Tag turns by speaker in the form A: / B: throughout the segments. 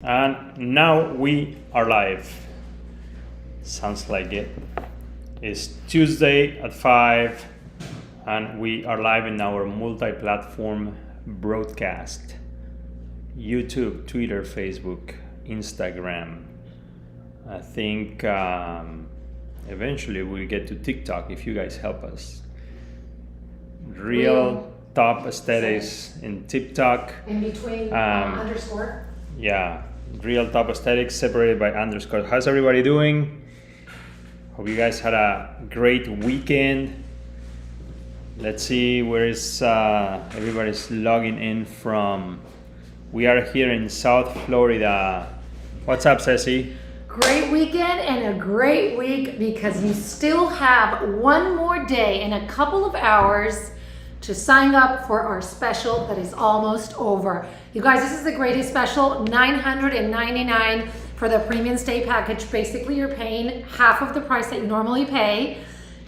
A: And now we are live. Sounds like it. It's Tuesday at 5 and we are live in our multi-platform broadcast. YouTube, Twitter, Facebook, Instagram. I think eventually we'll get to TikTok if you guys help us. Real top aesthetics in TikTok.
B: In between underscore.
A: Yeah, real top aesthetics separated by underscore. How's everybody doing? Hope you guys had a great weekend. Let's see where is everybody's logging in from. We are here in South Florida. What's up, Ceci?
B: Great weekend and a great week because you still have one more day and a couple of hours to sign up for our special that is almost over. You guys, this is the greatest special, $999 for the premium stay package. Basically, you're paying half of the price that you normally pay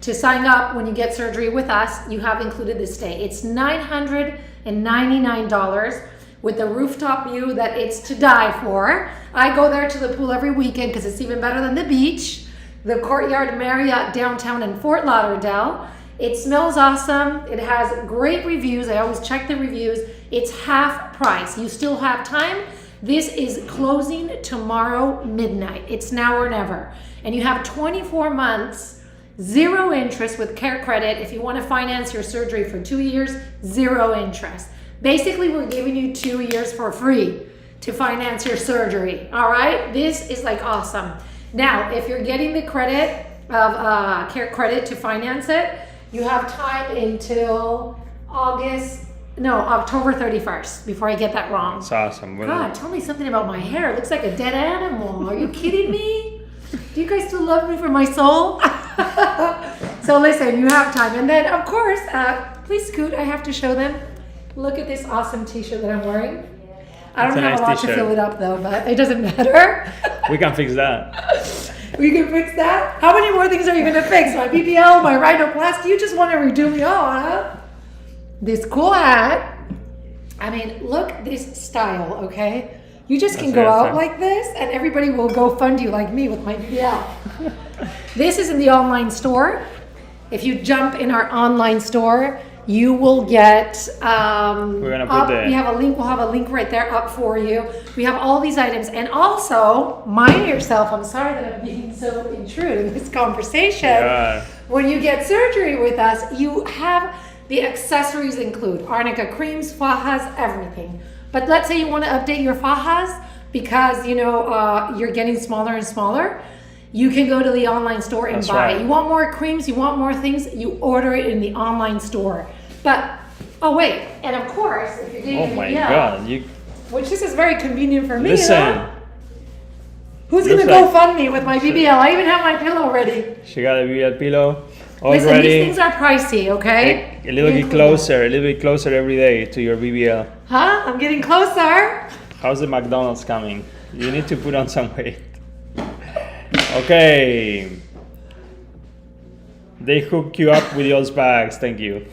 B: to sign up when you get surgery with us. You have included this stay. It's $999 with the rooftop view that it's to die for. I go there to the pool every weekend because it's even better than the beach. The Courtyard Marriott downtown in Fort Lauderdale. It smells awesome. It has great reviews. I always check the reviews. It's half price. You still have time. This is closing tomorrow midnight. It's now or never. And you have 24 months, zero interest with Care Credit. If you want to finance your surgery for 2 years, zero interest. Basically, we're giving you 2 years for free to finance your surgery. All right? This is like awesome. Now, if you're getting the credit of Care Credit to finance it, you have time until October 31st, before I get that wrong.
A: That's awesome.
B: God, tell me something about my hair. It looks like a dead animal. Are you kidding me? Do you guys still love me for my soul? So listen, you have time. And then, of course, please scoot. I have to show them. Look at this awesome t-shirt that I'm wearing. I don't have a lot to fill it up, though, but it doesn't matter.
A: We can fix that.
B: We can fix that? How many more things are you going to fix? My BBL, my rhinoplasty? You just want to redo me all, huh? This cool hat. I mean, look this style, okay? You just can go out like this and everybody will go fund you like me with my BBL. This is in the online store. If you jump in our online store, you will get
A: we're gonna put
B: we have a link. We'll have a link right there up for you. We have all these items, and also mind yourself. I'm sorry that I'm being so intrude in this conversation.
A: Yeah.
B: When you get surgery with us, you have the accessories include arnica creams, fajas, everything. But let's say you want to update your fajas because you're getting smaller and smaller. You can go to the online store and buy it. You want more creams, you want more things, you order it in the online store. But, oh wait, and of course, if you're getting
A: God,
B: which this is very convenient for me.
A: Listen.
B: Who's going to go fund me with my BBL? I even have my pillow ready.
A: She got a BBL pillow already.
B: Listen, these things are pricey, okay?
A: A little bit closer every day to your BBL.
B: Huh? I'm getting closer.
A: How's the McDonald's coming? You need to put on some weight. Okay. They hook you up with those bags. Thank you.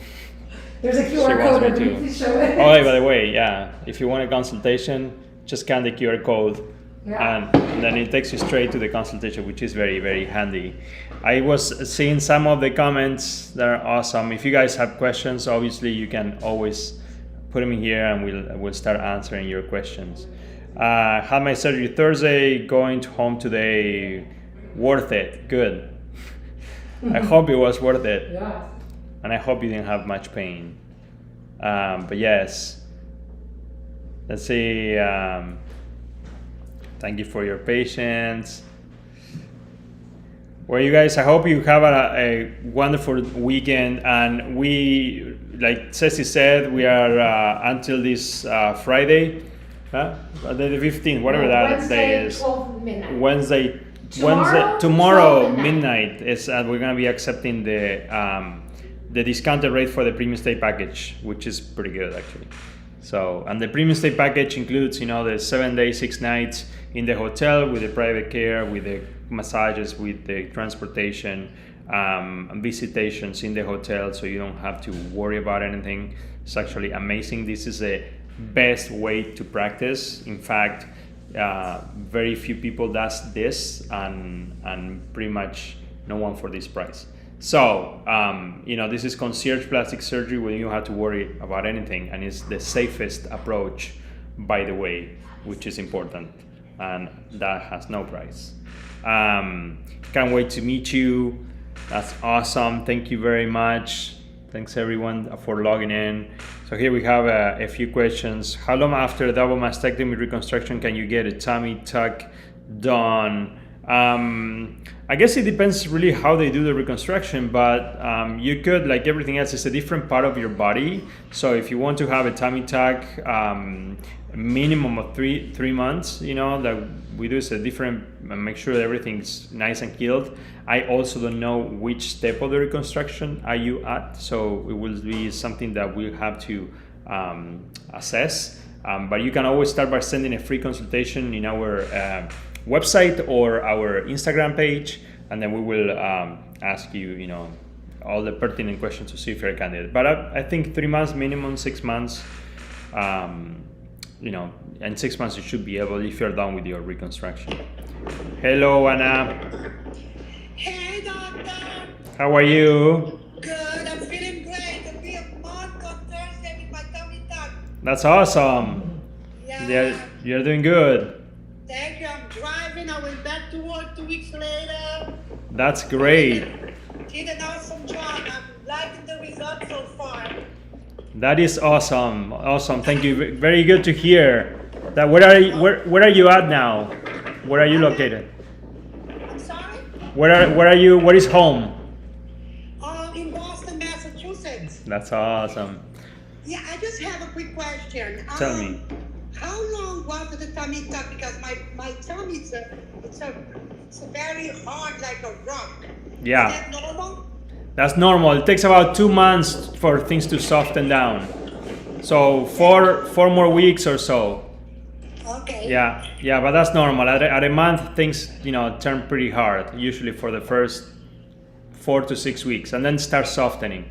B: There's a QR code. Please show it.
A: Oh, by the way, yeah. If you want a consultation, just scan the QR code.
B: Yeah.
A: And then it takes you straight to the consultation, which is very, very handy. I was seeing some of the comments that are awesome. If you guys have questions, obviously you can always put them in here and we'll start answering your questions. Had my surgery Thursday, going home today. Worth it. Good. I hope it was worth it.
B: Yeah.
A: And I hope you didn't have much pain. But yes. Let's see. Thank you for your patience. Well, you guys, I hope you have a wonderful weekend. And we, like Ceci said, we are until this Friday, the 15th, whatever that day is. Wednesday, tomorrow midnight is we're gonna be accepting the discounted rate for the premium stay package, which is pretty good actually. So, and the premium stay package includes, the 7 days, 6 nights in the hotel with the private care, with the massages, with the transportation, and visitations in the hotel, so you don't have to worry about anything. It's actually amazing. This is the best way to practice. In fact, very few people does this, and pretty much no one for this price. So this is concierge plastic surgery where you don't have to worry about anything, and it's the safest approach, by the way, which is important, and that has no price. Can't wait to meet you. That's awesome. Thank you very much. Thanks everyone for logging in. So here we have a few questions. How long after double mastectomy reconstruction can you get a tummy tuck done? I guess it depends really how they do the reconstruction, but you could, like everything else, it's a different part of your body. So if you want to have a tummy tuck, minimum of three months, that we do is a different, make sure that everything's nice and healed. I also don't know which step of the reconstruction are you at, so it will be something that we'll have to assess. But you can always start by sending a free consultation in our website or our Instagram page, and then we will ask you, all the pertinent questions to see if you're a candidate. But I think 3 months minimum, 6 months. In 6 months you should be able, if you're done with your reconstruction. Hello, Anna.
C: Hey, doctor.
A: How are you?
C: Good. I'm feeling great. I'll be a month on Thursday with my tummy tuck.
A: That's awesome.
C: Yeah.
A: You're doing good.
C: Thank you. I'm driving. I went back to work 2 weeks later.
A: That's great.
C: Did an awesome job. I'm liking the results so far.
A: That is awesome. Awesome. Thank you. Very good to hear. That where are you at now? Where are you located?
C: I'm sorry?
A: Where are you? What is home?
C: In Boston, Massachusetts.
A: That's awesome.
C: Yeah, I just have a quick question.
A: Tell me.
C: How long was the tummy tuck? Because my tummy it's very hard, like a rock.
A: Yeah.
C: Is that normal?
A: That's normal. It takes about 2 months for things to soften down. So four more weeks or so.
C: Okay.
A: Yeah, but that's normal. At a month, things turn pretty hard. Usually for the first 4 to 6 weeks, and then start softening.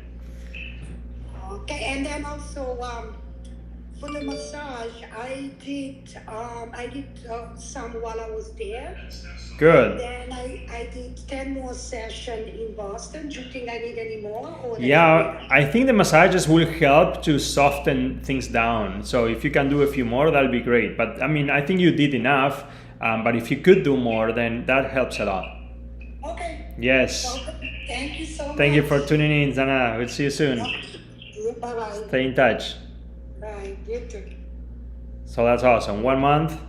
C: Okay, and then also for the massage, I did some while I was there.
A: Good.
C: Then I did 10 more sessions in Boston. Do you think I need any more?
A: Yeah, I think the massages will help to soften things down. So if you can do a few more, that'll be great. But I think you did enough. But if you could do more, then that helps a lot.
C: Okay.
A: Yes.
C: Okay. Thank you so much.
A: Thank you for tuning in, Zana. We'll see you soon.
C: Bye-bye.
A: Stay in touch.
C: Bye. You too.
A: So that's awesome. 1 month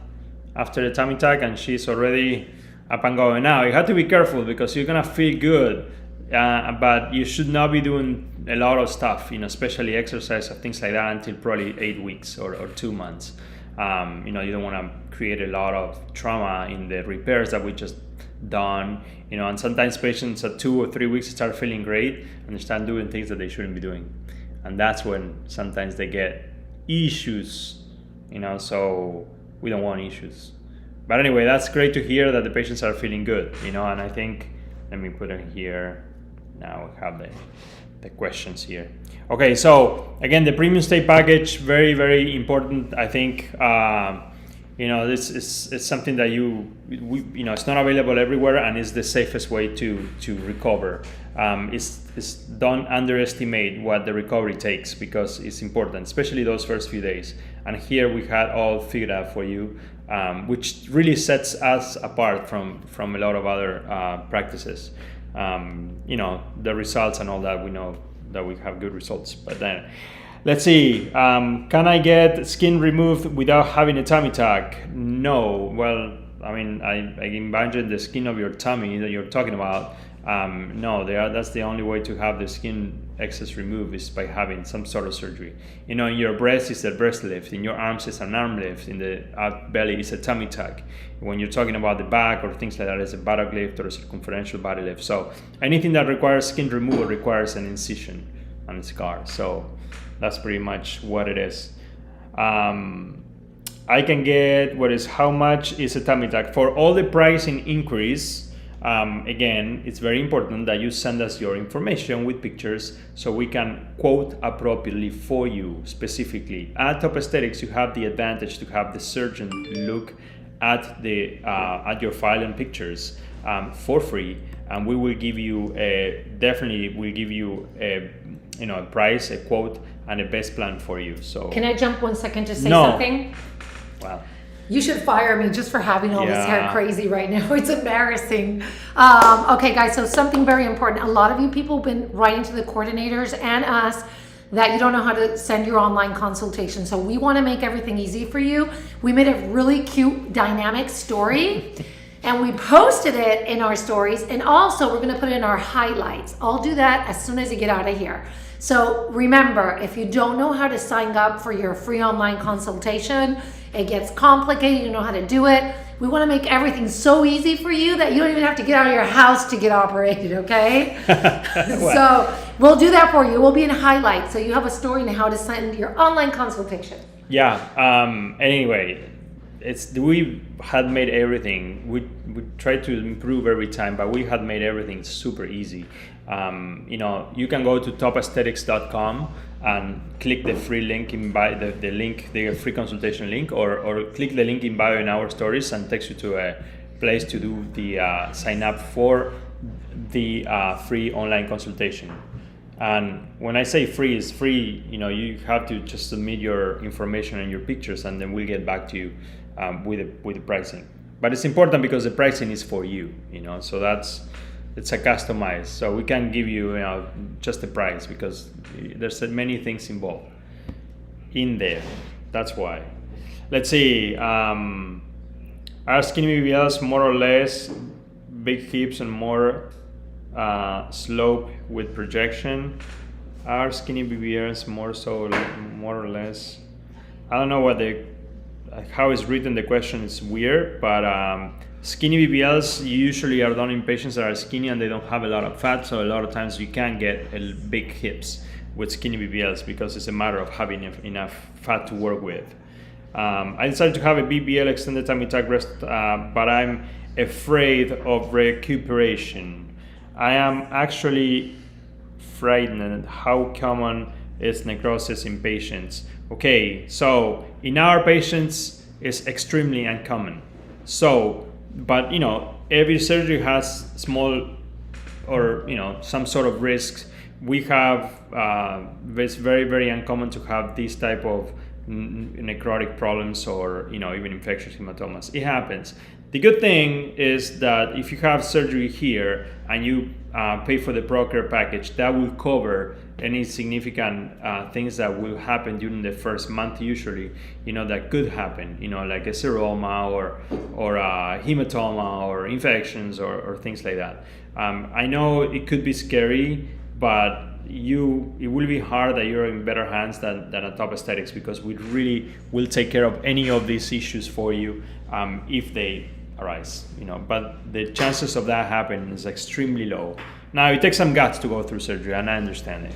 A: after the tummy tuck, and she's already up and going. Now you have to be careful because you're gonna feel good, but you should not be doing a lot of stuff, especially exercise or things like that until probably 8 weeks or 2 months. You don't want to create a lot of trauma in the repairs that we just done. And sometimes patients at 2 or 3 weeks start feeling great and they start doing things that they shouldn't be doing, and that's when sometimes they get issues. So we don't want issues. But anyway, that's great to hear that the patients are feeling good, and I think, let me put it here. Now we have the questions here. Okay, so again, the premium stay package, very, very important. I think, this is it's something that it's not available everywhere, and it's the safest way to recover. Don't underestimate what the recovery takes, because it's important, especially those first few days. And here we had all figured out for you, which really sets us apart from a lot of other practices. The results and all that, we know that we have good results. But then, let's see, can I get skin removed without having a tummy tuck? No. Well, I imagine the skin of your tummy that you're talking about. No, that's the only way to have the skin excess removed is by having some sort of surgery. In your breast is a breast lift, in your arms is an arm lift, in the belly is a tummy tuck. When you're talking about the back or things like that, it's a buttock lift or a circumferential body lift. So anything that requires skin removal requires an incision and a scar. So that's pretty much what it is. I can get how much is a tummy tuck? For all the pricing increase, again, it's very important that you send us your information with pictures so we can quote appropriately for you specifically. At Top Aesthetics, you have the advantage to have the surgeon look add your file and pictures for free, and we will give you definitely will give you a price, a quote, and a best plan for you. So
B: can I jump 1 second to say
A: No.
B: something?
A: Wow.
B: You should fire me just for having all this hair
A: Yeah.
B: crazy right now. It's embarrassing. Okay, guys, so something very important. A lot of you people have been writing to the coordinators and us that you don't know how to send your online consultation. So we want to make everything easy for you. We made a really cute dynamic story and we posted it in our stories, and also we're going to put it in our highlights. I'll do that as soon as you get out of here. So remember, if you don't know how to sign up for your free online consultation, it gets complicated, you know how to do it. We want to make everything so easy for you that you don't even have to get out of your house to get operated, okay? So we'll do that for you. We'll be in highlights, so you have a story on how to send your online consultation.
A: Yeah. Anyway, we had made everything. We tried to improve every time, but we had made everything super easy. You can go to topaesthetics.com and click the free link in bio, the free consultation link, or click the link in bio in our stories and takes you to a place to do the sign up for the free online consultation. And when I say free, it's free. You have to just submit your information and your pictures, and then we'll get back to you with the pricing. But it's important because the pricing is for you. So it's a customized. So we can't give you, just the price because there's many things involved in there. That's why. Let's see. Are skinny BBLs more or less big hips and more slope with projection? Are skinny BBLs more or less? I don't know how it's written. The question is weird, but skinny BBLs usually are done in patients that are skinny and they don't have a lot of fat. So a lot of times you can get big hips with skinny BBLs because it's a matter of having enough fat to work with. I decided to have a BBL extended tummy tuck breast, but I'm afraid of recuperation. I am actually frightened. How common is necrosis in patients? Okay, so in our patients it's extremely uncommon. So, but every surgery has small or some sort of risks. We have it's very, very uncommon to have these type of necrotic problems or even infectious hematomas. It happens. The good thing is that if you have surgery here and you pay for the ProCare package, that will cover any significant things that will happen during the first month usually, that could happen, like a seroma or a hematoma or infections or things like that. I know it could be scary, but it will be hard that you're in better hands than at Top Aesthetics, because we really will take care of any of these issues for you if they arise, but the chances of that happening is extremely low. Now it takes some guts to go through surgery, and I understand it.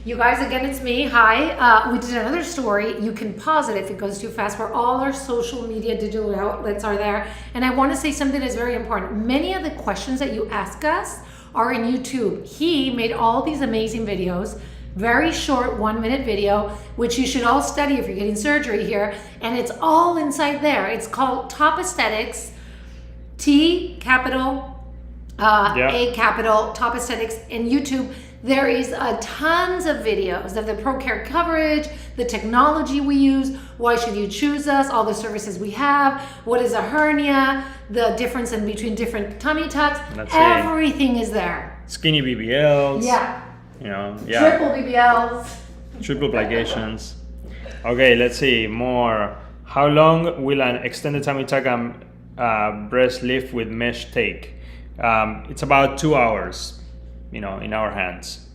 B: You guys, again, it's me. Hi. We did another story. You can pause it if it goes too fast, where all our social media digital outlets are there. And I want to say something that's very important. Many of the questions that you ask us are in YouTube. He made all these amazing videos, very short 1-minute video, which you should all study if you're getting surgery here. And it's all inside there. It's called Top Aesthetics, T capital, A capital, Top Aesthetics in YouTube. There is tons of videos of the ProCare coverage, the technology we use, why should you choose us, all the services we have, what is a hernia, the difference in between different tummy tucks. Everything is there.
A: Skinny BBLs.
B: Yeah.
A: Triple
B: BBLs.
A: Triple plications. Okay, let's see more. How long will an extended tummy tuck and breast lift with mesh take? It's about 2 hours. In our hands.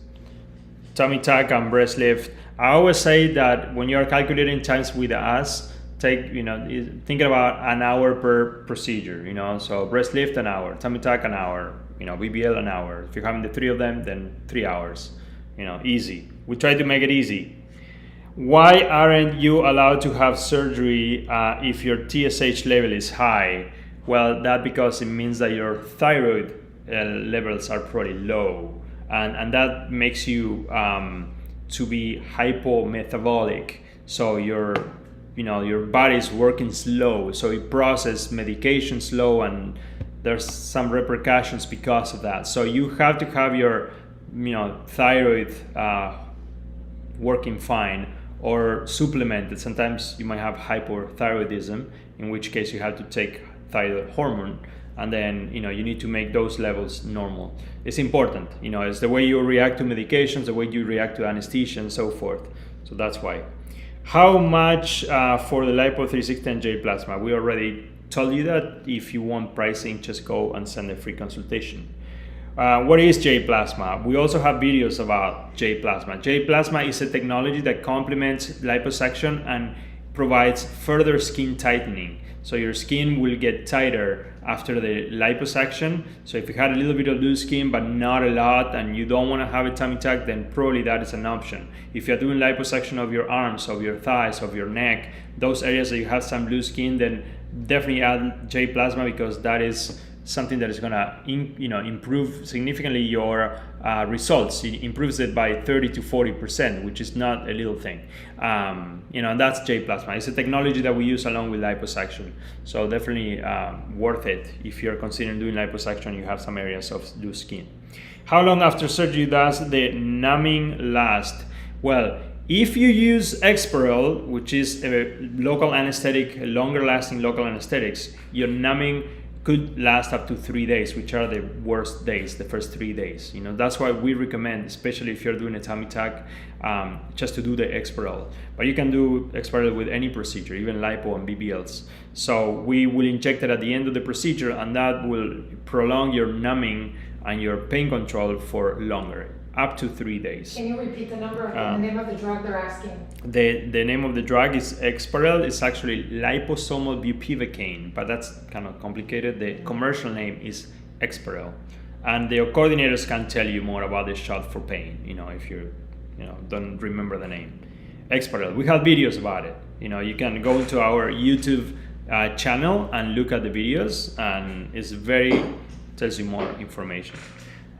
A: Tummy tuck and breast lift. I always say that when you're calculating times with us, thinking about an hour per procedure. So breast lift an hour, tummy tuck an hour, BBL an hour. If you're having the 3 of them, then 3 hours. Easy. We try to make it easy. Why aren't you allowed to have surgery if your TSH level is high? Well, that's because it means that your thyroid levels are probably low, and that makes you to be hypometabolic. So your your body is working slow, so it processes medication slow, and there's some repercussions because of that. So you have to have your thyroid working fine or supplemented. Sometimes you might have hypothyroidism, in which case you have to take thyroid hormone, and then you need to make those levels normal. It's important. It's the way you react to medications, the way you react to anesthesia, and so forth. So that's why. How much for the Lipo 360 and J Plasma? We already told you that. If you want pricing, just go and send a free consultation. What is J Plasma? We also have videos about J Plasma. J Plasma is a technology that complements liposuction and provides further skin tightening. So your skin will get tighter after the liposuction. So if you had a little bit of loose skin but not a lot, and you don't want to have a tummy tuck, then probably that is an option. If you're doing liposuction of your arms, of your thighs, of your neck, those areas that you have some loose skin, then definitely add J Plasma, because that is something that is going to improve significantly your results. It improves it by 30 to 40%, which is not a little thing. And that's J Plasma. It's a technology that we use along with liposuction, so definitely worth it if you're considering doing liposuction. You have some areas of loose skin. How long after surgery does the numbing last? Well, if you use Exparel, which is a local anesthetic, longer lasting local anesthetics, your numbing could last up to 3 days, which are the worst days, the first 3 days. That's why we recommend, especially if you're doing a tummy tuck, just to do the Exparel. But you can do Exparel with any procedure, even lipo and BBLs. So we will inject it at the end of the procedure, and that will prolong your numbing and your pain control for longer, up to 3 days.
B: Can you repeat the name of the drug they're asking?
A: The name of the drug is Exparel. It's actually liposomal bupivacaine, but that's kind of complicated. The commercial name is Exparel, and the coordinators can tell you more about the shot for pain. If you don't remember the name, Exparel. We have videos about it. You can go into our YouTube channel and look at the videos, and tells you more information.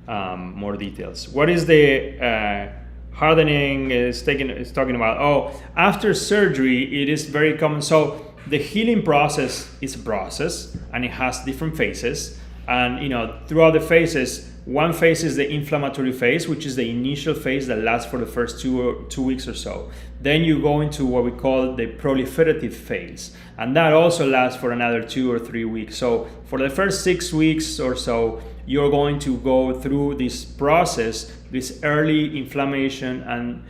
A: More details. What is the hardening is talking about? After surgery, it is very common. So the healing process is a process, and it has different phases. And throughout the phases, one phase is the inflammatory phase, which is the initial phase that lasts for the first 2 weeks or so. Then you go into what we call the proliferative phase, and that also lasts for another 2 or 3 weeks. So for the first 6 weeks or so, you're going to go through this process, this early inflammation and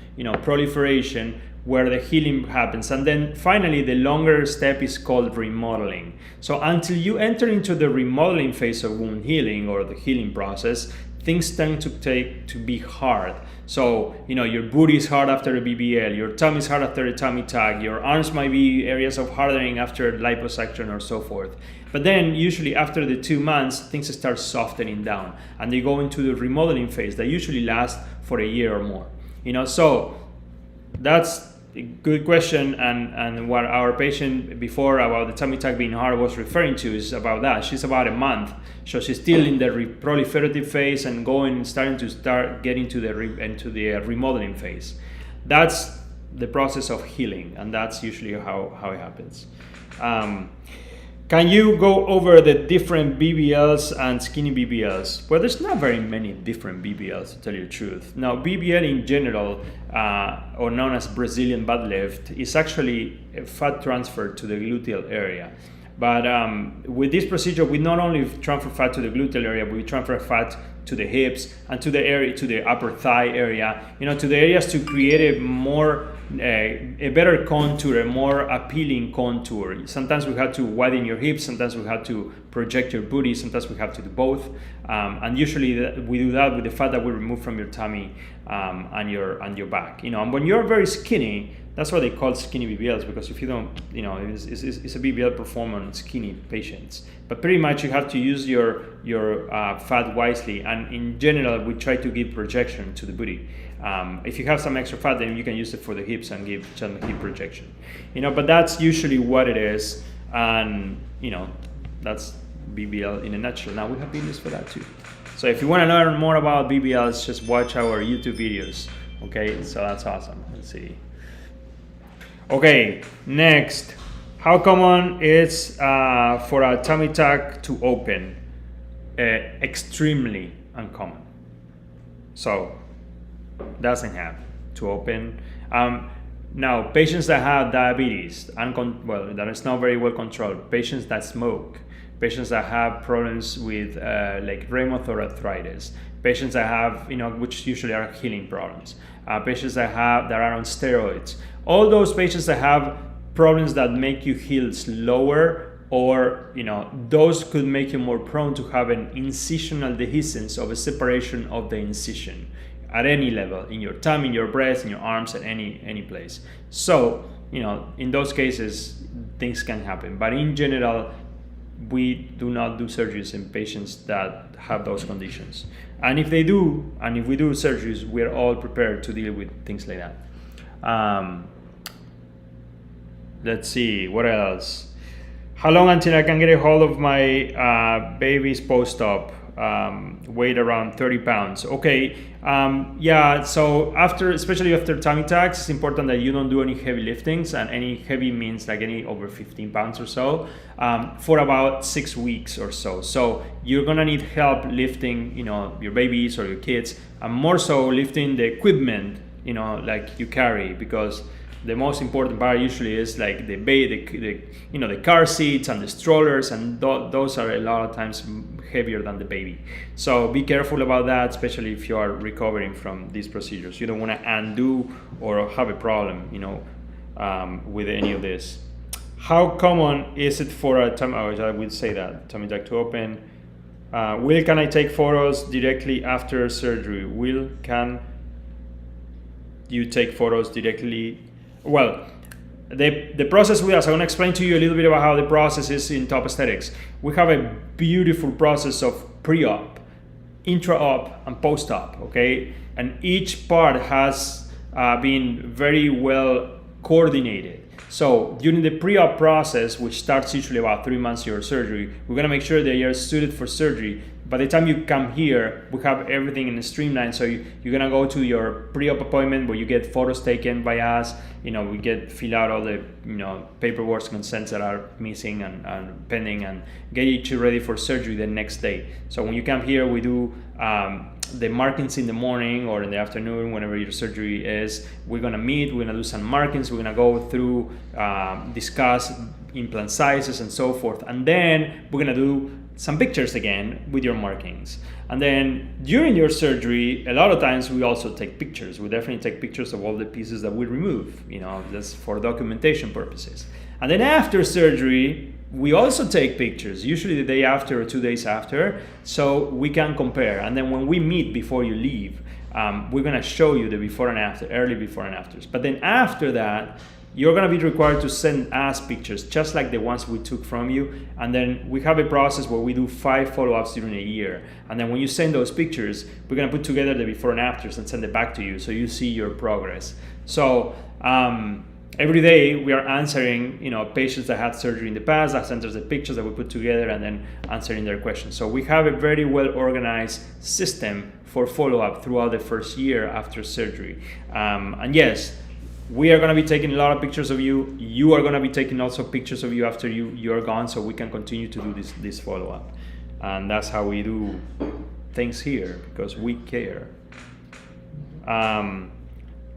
A: proliferation, where the healing happens. And then finally, the longer step is called remodeling. So until you enter into the remodeling phase of wound healing, or the healing process, things tend to be hard. So, your booty is hard after a BBL, your tummy is hard after a tummy tuck, your arms might be areas of hardening after liposuction, or so forth. But then usually after the 2 months, things start softening down, and they go into the remodeling phase that usually lasts for a year or more. So that's a good question, and what our patient before about the tummy tuck being hard was referring to is about that. She's about a month, so she's still in the proliferative phase and starting to get into the remodeling phase. That's the process of healing, and that's usually how it happens. Can you go over the different BBLs and skinny BBLs? Well, there's not very many different BBLs, to tell you the truth. Now, BBL in general, or known as Brazilian butt lift, is actually a fat transfer to the gluteal area. But with this procedure, we not only transfer fat to the gluteal area, but we transfer fat to the hips and to the upper thigh area, to the areas to create a better contour, a more appealing contour. Sometimes we have to widen your hips, sometimes we have to project your booty, sometimes we have to do both. And usually we do that with the fat that we remove from your tummy and your back. And when you're very skinny, that's why they call skinny BBLs, because if you don't, it's a BBL performed on skinny patients. But pretty much you have to use your fat wisely, and in general we try to give projection to the booty. If you have some extra fat, then you can use it for the hips and give some hip projection. But that's usually what it is, and that's BBL in a nutshell. Now we have videos for that too. So if you want to learn more about BBLs, just watch our YouTube videos. Okay, so that's awesome. Let's see. Okay, next. How common is for a tummy tuck to open? Extremely uncommon. So, doesn't happen to open. Now, patients that have diabetes, that is not very well controlled, patients that smoke, patients that have problems with like rheumatoid arthritis, patients that have, which usually are healing problems, patients that are on steroids, all those patients that have problems that make you heal slower, or those could make you more prone to have an incisional dehiscence of a separation of the incision at any level, in your tummy, in your breast, in your arms, at any place. So, in those cases, things can happen. But in general, we do not do surgeries in patients that have those conditions. And if we do surgeries, we're all prepared to deal with things like that. Let's see, what else? How long until I can get a hold of my baby's post-op? Weight around 30 pounds. Okay, so especially after tummy tucks, it's important that you don't do any heavy liftings, and any heavy means like any over 15 pounds or so, for about 6 weeks or so. So you're gonna need help lifting, your babies or your kids, and more so lifting the equipment, like you carry, because the most important part usually is like the car seats and the strollers, and those are a lot of times heavier than the baby. So be careful about that, especially if you are recovering from these procedures. You don't want to undo or have a problem, with any of this. How common is it for a I would say that tummy tuck to open? Will, can I take photos directly after surgery? Will, can you take photos directly? Well, the process with us, I want to explain to you a little bit about how the process is in Top Aesthetics. We have a beautiful process of pre-op, intra-op, and post-op, okay? And each part has been very well coordinated. So during the pre-op process, which starts usually about 3 months your surgery, we're gonna make sure that you're suited for surgery. By the time you come here, we have everything in a streamline. So you're gonna go to your pre-op appointment where you get photos taken by us. We fill out all the paperwork, consents that are missing and pending, and get you ready for surgery the next day. So when you come here, we do the markings in the morning or in the afternoon, whenever your surgery is. We're gonna meet, we're gonna do some markings, we're gonna go through, discuss implant sizes and so forth, and then we're gonna do some pictures again with your markings. And then during your surgery, a lot of times we also take pictures. We definitely take pictures of all the pieces that we remove, just for documentation purposes. And then after surgery, we also take pictures, usually the day after or 2 days after, so we can compare. And then when we meet before you leave, we're gonna show you the before and after, early before and afters. But then after that, you're gonna be required to send us pictures, just like the ones we took from you. And then we have a process where we do 5 follow-ups during a year. And then when you send those pictures, we're gonna put together the before and afters and send it back to you, so you see your progress. So every day we are answering, patients that had surgery in the past, that send us the pictures that we put together, and then answering their questions. So we have a very well organized system for follow-up throughout the first year after surgery. And yes, we are going to be taking a lot of pictures of you. You are going to be taking also pictures of you after you are gone, so we can continue to do this follow-up. And that's how we do things here, because we care.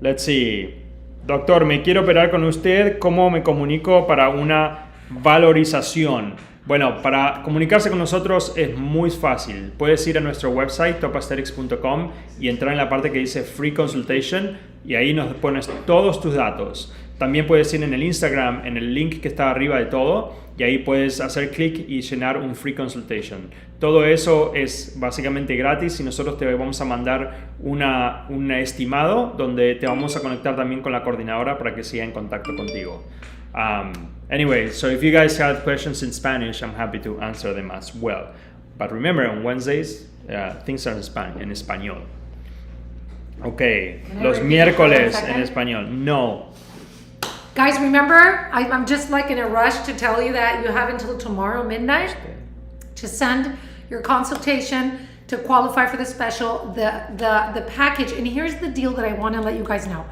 A: Let's see. Doctor, me quiero operar con usted. ¿Cómo me comunico para una valorización? Bueno, para comunicarse con nosotros es muy fácil. Puedes ir a nuestro website, topaesthetics.com, y entrar en la parte que dice Free Consultation, y ahí nos pones todos tus datos. También puedes ir en el Instagram, en el link que está arriba de todo, y ahí puedes hacer clic y llenar un Free Consultation. Todo eso es básicamente gratis, y nosotros te vamos a mandar un estimado donde te vamos a conectar también con la coordinadora para que siga en contacto contigo. Anyway, so if you guys have questions in Spanish, I'm happy to answer them as well. But remember, on Wednesdays, things are en español. Okay, los miércoles en español. No.
B: Guys, remember, I'm just like in a rush to tell you that you have until tomorrow midnight to send your consultation to qualify for the special, the package. And here's the deal that I want to let you guys know.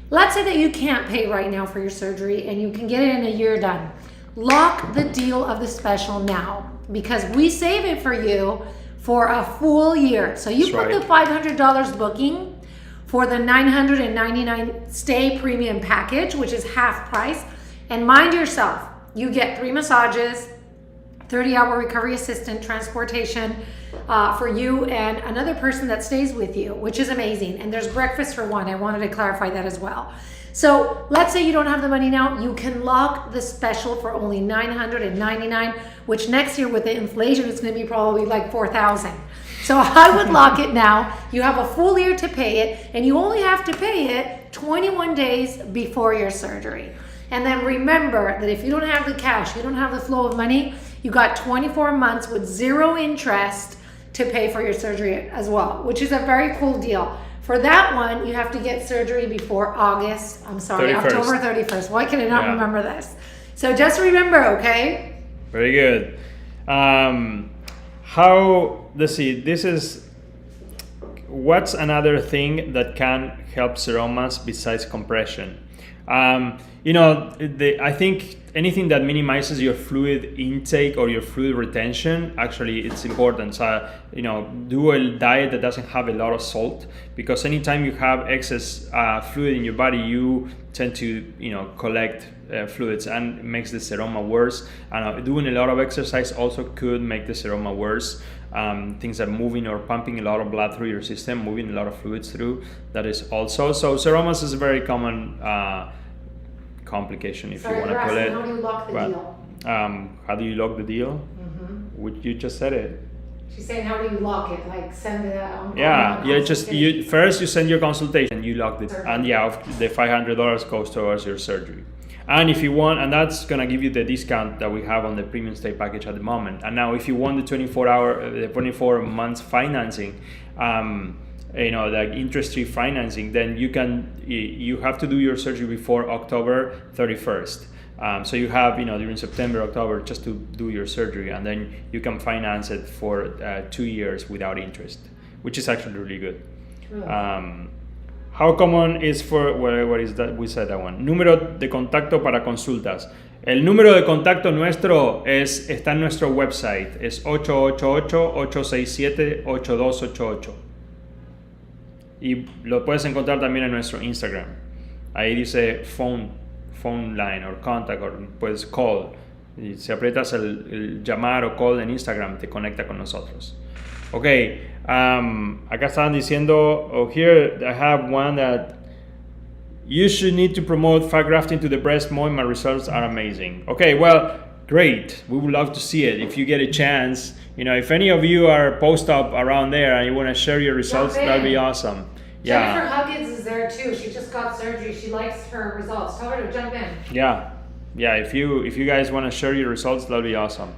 B: Let's say that you can't pay right now for your surgery and you can get it in a year done. Lock the deal of the special now because we save it for you for a full year. So you put the $500 booking for the $999 stay premium package, which is half price. And mind yourself, you get 3 massages, 30-hour recovery assistant, transportation for you and another person that stays with you, which is amazing. And there's breakfast for one. I wanted to clarify that as well. So let's say you don't have the money now, you can lock the special for only $999, which next year with the inflation is going to be probably like $4,000. So I would lock it now. You have a full year to pay it, and you only have to pay it 21 days before your surgery. And then remember that if you don't have the cash, you don't have the flow of money, you got 24 months with 0 interest to pay for your surgery as well, which is a very cool deal. For that one, you have to get surgery before October 31st. Why can I not remember this? So just remember, okay?
A: Very good. Let's see, what's another thing that can help seromas besides compression? I think anything that minimizes your fluid intake or your fluid retention, actually it's important. So, do a diet that doesn't have a lot of salt, because anytime you have excess fluid in your body, you tend to, collect fluids, and it makes the seroma worse. And doing a lot of exercise also could make the seroma worse. Things that moving or pumping a lot of blood through your system, moving a lot of fluids through, that is also. So seromas is a very common complication, if you want to call it.
B: How do you lock the deal?
A: How do you lock the deal? Which you just said it.
B: She's saying, how do you lock it? Like send it.
A: First you send your consultation, you lock it, and the $500 goes towards your surgery. And if you want, and that's gonna give you the discount that we have on the premium stay package at the moment. And now, if you want the 24 months financing, like interest-free financing, then you have to do your surgery before October 31st. So you have, during September, October, just to do your surgery, and then you can finance it for 2 years without interest, which is actually really good. How common is what is that? We said that one. Número de contacto para consultas. El número de contacto nuestro está en nuestro website. Es 888-867-8288. Y lo puedes encontrar también en nuestro Instagram. Ahí dice phone line or contact, o puedes call. Y si aprietas el llamar o call en Instagram, te conecta con nosotros. Okay, acá estaban diciendo, here I have one that you should need to promote fat grafting to the breast more. My results are amazing. Okay, well, great. We would love to see it if you get a chance. If any of you are post-op around there and you want to share your results, that'd be awesome.
B: Jennifer Huggins is there too. She just got surgery. She likes her results. Tell her to jump in.
A: Yeah. If you guys want to share your results, that'd be awesome.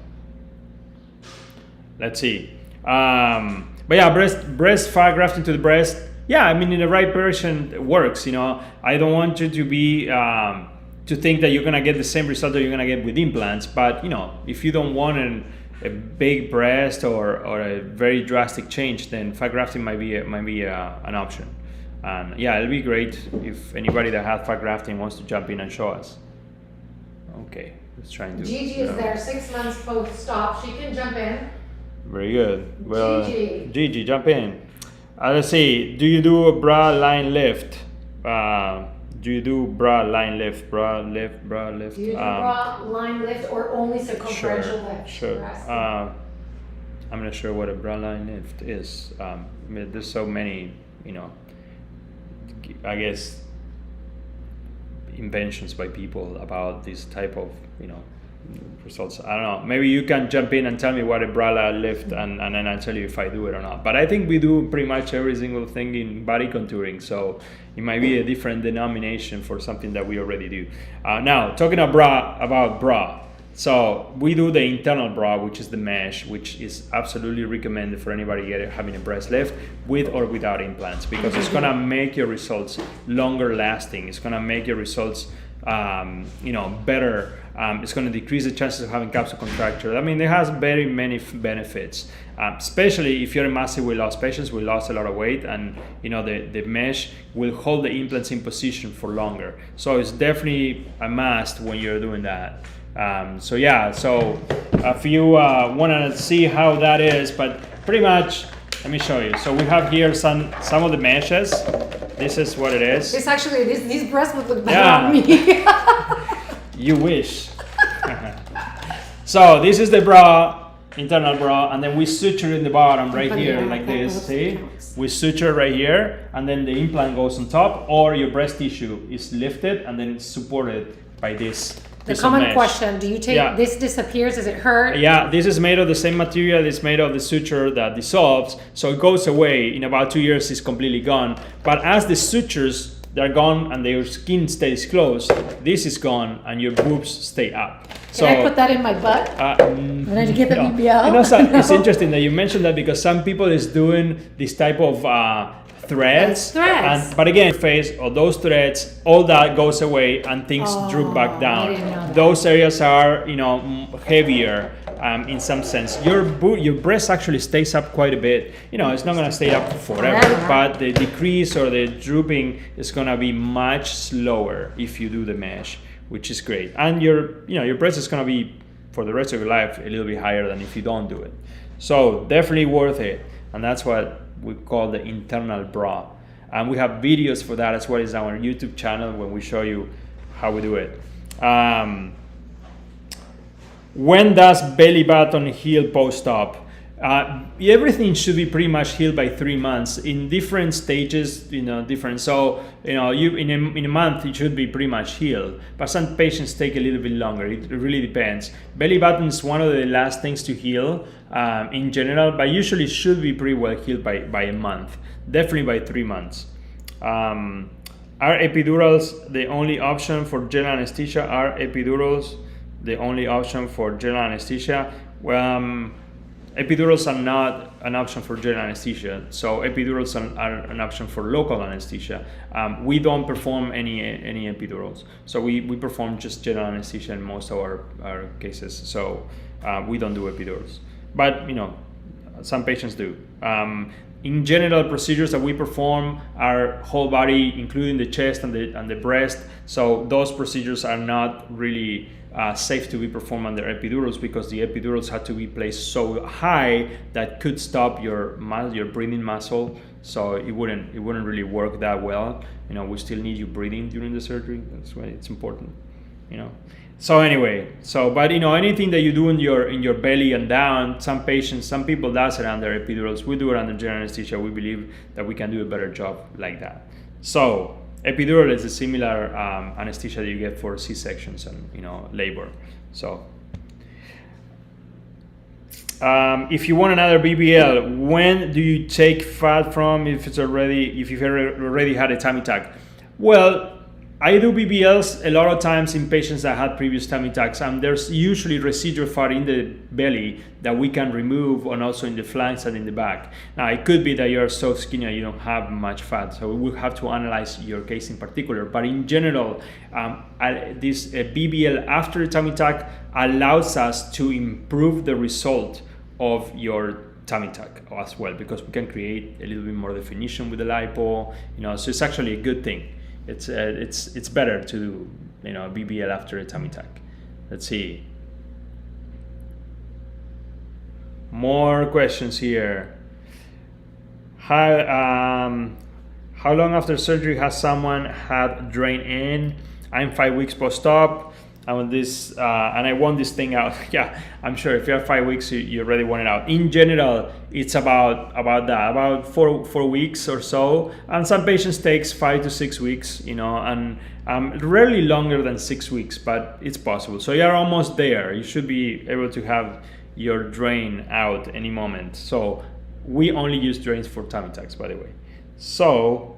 A: Let's see. But yeah, breast fat grafting to the breast. Yeah, I mean, in the right person, it works. I don't want you to be to think that you're gonna get the same result that you're gonna get with implants. But if you don't want a big breast or a very drastic change, then fat grafting might be an option. And yeah, it'll be great if anybody that has fat grafting wants to jump in and show us. Okay, let's try and do.
B: Gigi is there 6 months post-op. She can jump in.
A: Very good. Well, Gigi, jump in. Let's see. Do you do a bra line lift? Do you do bra line lift? Bra lift.
B: Do you do bra line lift or only circumferential lift?
A: Sure. I'm not sure what a bra line lift is. There's so many, I guess, inventions by people about this type of, results. I don't know. Maybe you can jump in and tell me what a bra lift, and then I'll tell you if I do it or not. But I think we do pretty much every single thing in body contouring, so it might be a different denomination for something that we already do. Now, talking about bra. So we do the internal bra, which is the mesh, which is absolutely recommended for anybody having a breast lift with or without implants, because it's gonna make your results longer lasting. It's gonna make your results better. It's going to decrease the chances of having capsule contracture. I mean, it has very many benefits, especially if you're a massive weight loss patient. We lost a lot of weight, and the mesh will hold the implants in position for longer. So it's definitely a must when you're doing that. So if you want to see how that is, but pretty much, let me show you. So we have here some of the meshes. This is what it is.
B: This actually, these breasts would look better on me.
A: You wish. So this is the bra, internal bra, and then we suture in the bottom right here like this. See? We suture right here, and then the implant goes on top, or your breast tissue is lifted and then it's supported by this.
B: The common question, do you take, this disappears, does it hurt?
A: Yeah, this is made of the same material, it's made of the suture that dissolves, so it goes away. In about 2 years, it's completely gone. But as the sutures, they're gone and your skin stays closed, this is gone and your boobs stay up.
B: Can I put that in my butt? When I get the BBL?
A: It's interesting that you mentioned that, because some people is doing this type of threads. But again, face or those threads, all that goes away and things droop back down. Those areas are, heavier in some sense. Your breast actually stays up quite a bit. It's not gonna stay up forever, but the decrease or the drooping is gonna be much slower if you do the mesh, which is great. And your breast is gonna be, for the rest of your life, a little bit higher than if you don't do it. So definitely worth it. And that's what we call the internal bra, and we have videos for that as well as our YouTube channel when we show you how we do it. When does belly button heal post-op? Everything should be pretty much healed by 3 months in different stages, different. So, you in a month it should be pretty much healed, but some patients take a little bit longer. It really depends. Belly button is one of the last things to heal in general, but usually should be pretty well healed by a month, definitely by 3 months. Are epidurals the only option for general anesthesia? Are epidurals the only option for general anesthesia? Epidurals are not an option for general anesthesia, so epidurals are an option for local anesthesia. We don't perform any epidurals, so we perform just general anesthesia in most of our cases, so we don't do epidurals. But some patients do. In general, procedures that we perform are whole body, including the chest and the breast, so those procedures are not really safe to be performed under epidurals, because the epidurals have to be placed so high that could stop your breathing muscle, so it wouldn't really work that well. We still need you breathing during the surgery. That's why it's important. So anyway, but anything that you do in your belly and down, some people does it under epidurals. We do it under general anesthesia. We believe that we can do a better job like that. So epidural is a similar anesthesia that you get for C-sections and labor. So if you want another BBL, when do you take fat from if you've already had a tummy tuck? Well, I do BBLs a lot of times in patients that had previous tummy tucks, and there's usually residual fat in the belly that we can remove, and also in the flanks and in the back. Now, it could be that you're so skinny you don't have much fat, so we will have to analyze your case in particular. But in general, this BBL after a tummy tuck allows us to improve the result of your tummy tuck as well, because we can create a little bit more definition with the lipo, so it's actually a good thing. It's better to do BBL after a tummy tuck. Let's see. More questions here. How long after surgery has someone had drain in? I'm 5 weeks post-op. I want this, and I want this thing out. Yeah, I'm sure if you have 5 weeks, you already want it out. In general, it's about 4 weeks or so, and some patients takes 5 to 6 weeks, and rarely longer than 6 weeks, but it's possible. So you're almost there. You should be able to have your drain out any moment. So we only use drains for tummy tucks, by the way. So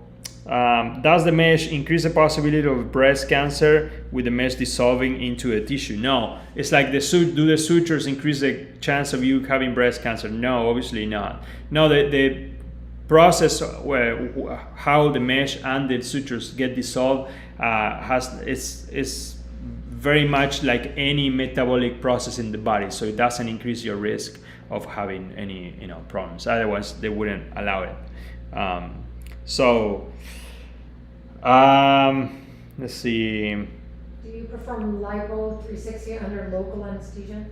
A: does the mesh increase the possibility of breast cancer with the mesh dissolving into a tissue? No. It's like do the sutures increase the chance of you having breast cancer? No, obviously not. No, the process where how the mesh and the sutures get dissolved is very much like any metabolic process in the body, so it doesn't increase your risk of having any problems. Otherwise, they wouldn't allow it. Let's see.
B: Do you perform lipo 360 under local anesthesia?